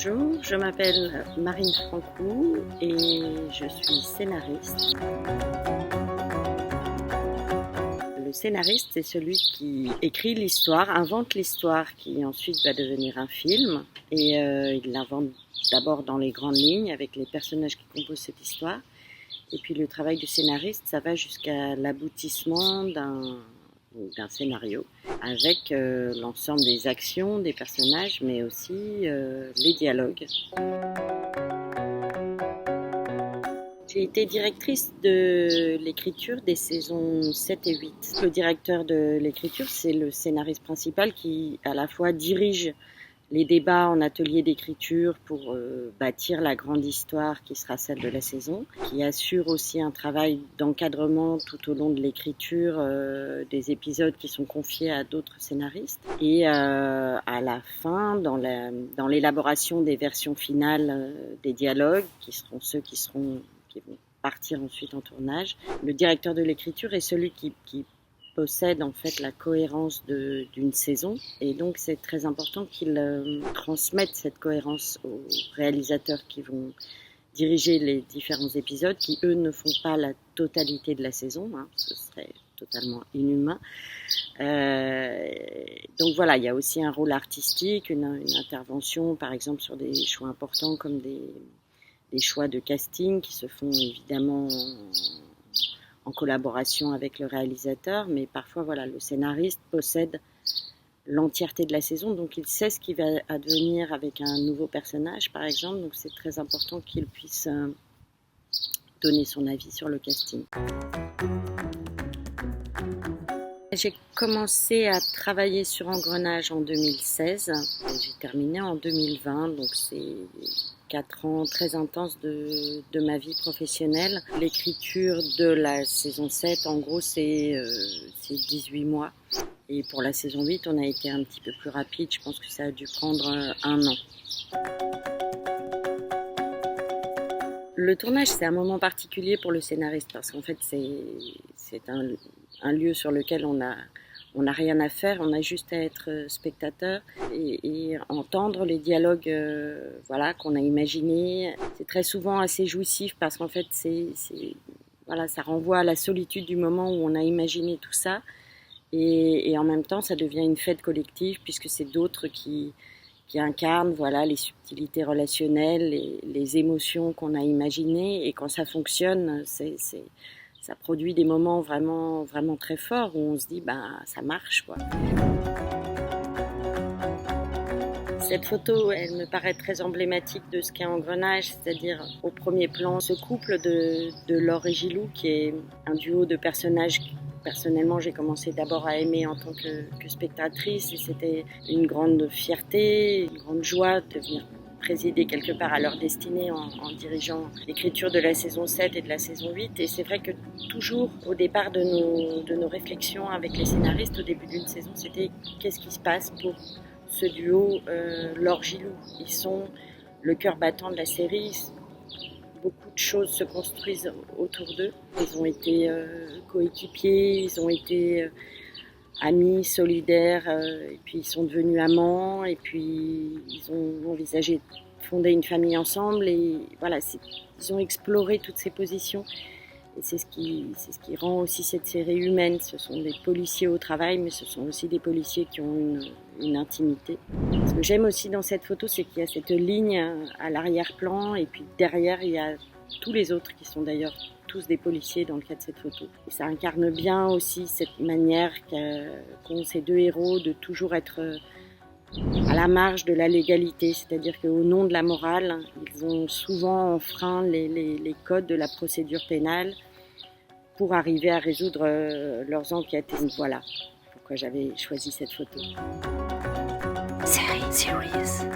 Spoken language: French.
Bonjour, je m'appelle Marine Francoux et je suis scénariste. Le scénariste, c'est celui qui écrit l'histoire, invente l'histoire qui ensuite va devenir un film. Et il l'invente d'abord dans les grandes lignes avec les personnages qui composent cette histoire. Et puis le travail du scénariste, ça va jusqu'à l'aboutissement d'un scénario avec l'ensemble des actions des personnages, mais aussi les dialogues. J'ai été directrice de l'écriture des saisons 7 et 8. Le directeur de l'écriture, c'est le scénariste principal qui à la fois dirige les débats en atelier d'écriture pour bâtir la grande histoire qui sera celle de la saison, qui assure aussi un travail d'encadrement tout au long de l'écriture des épisodes qui sont confiés à d'autres scénaristes. Et à la fin, dans l'élaboration des versions finales des dialogues, qui seront ceux qui vont partir ensuite en tournage, le directeur de l'écriture est celui qui possède en fait la cohérence d'une saison, et donc c'est très important qu'il transmette cette cohérence aux réalisateurs qui vont diriger les différents épisodes, qui eux ne font pas la totalité de la saison, ce serait totalement inhumain. Donc voilà, il y a aussi un rôle artistique, une intervention par exemple sur des choix importants comme des choix de casting qui se font évidemment en collaboration avec le réalisateur, mais parfois voilà, le scénariste possède l'entièreté de la saison, donc il sait ce qui va advenir avec un nouveau personnage par exemple, donc c'est très important qu'il puisse donner son avis sur le casting. J'ai commencé à travailler sur Engrenage en 2016 et j'ai terminé en 2020, donc c'est 4 ans très intenses de ma vie professionnelle. L'écriture de la saison 7, en gros, c'est 18 mois. Et pour la saison 8, on a été un petit peu plus rapide. Je pense que ça a dû prendre 1 an. Le tournage, c'est un moment particulier pour le scénariste parce qu'en fait, c'est un lieu sur lequel on n'a rien à faire, on a juste à être spectateur et entendre les dialogues qu'on a imaginés. C'est très souvent assez jouissif parce qu'en fait, ça renvoie à la solitude du moment où on a imaginé tout ça. Et en même temps, ça devient une fête collective puisque c'est d'autres qui incarnent les subtilités relationnelles, les émotions qu'on a imaginées. Et quand ça fonctionne, ça produit des moments vraiment, vraiment très forts où on se dit ça marche quoi. Cette photo, elle me paraît très emblématique de ce qu'est Engrenage, c'est-à-dire au premier plan ce couple de Laure et Gilou qui est un duo de personnages. Personnellement, j'ai commencé d'abord à aimer en tant que spectatrice et c'était une grande fierté, une grande joie de venir présider quelque part à leur destinée en dirigeant l'écriture de la saison 7 et de la saison 8. Et c'est vrai que toujours au départ de nos réflexions avec les scénaristes au début d'une saison, c'était qu'est-ce qui se passe pour ce duo Laure-Gilou. Ils sont le cœur battant de la série. Beaucoup de choses se construisent autour d'eux. Ils ont été coéquipiers, ils ont été amis, solidaires, et puis ils sont devenus amants, et puis ils ont envisagé de fonder une famille ensemble, et voilà, ils ont exploré toutes ces positions. Et c'est ce qui rend aussi cette série humaine. Ce sont des policiers au travail, mais ce sont aussi des policiers qui ont une intimité. Ce que j'aime aussi dans cette photo, c'est qu'il y a cette ligne à l'arrière-plan, et puis derrière, il y a tous les autres qui sont d'ailleurs tous des policiers dans le cas de cette photo. Et ça incarne bien aussi cette manière qu'ont ces deux héros de toujours être à la marge de la légalité, c'est-à-dire qu'au nom de la morale, ils ont souvent enfreint les codes de la procédure pénale pour arriver à résoudre leurs enquêtes. Et voilà pourquoi j'avais choisi cette photo. Series.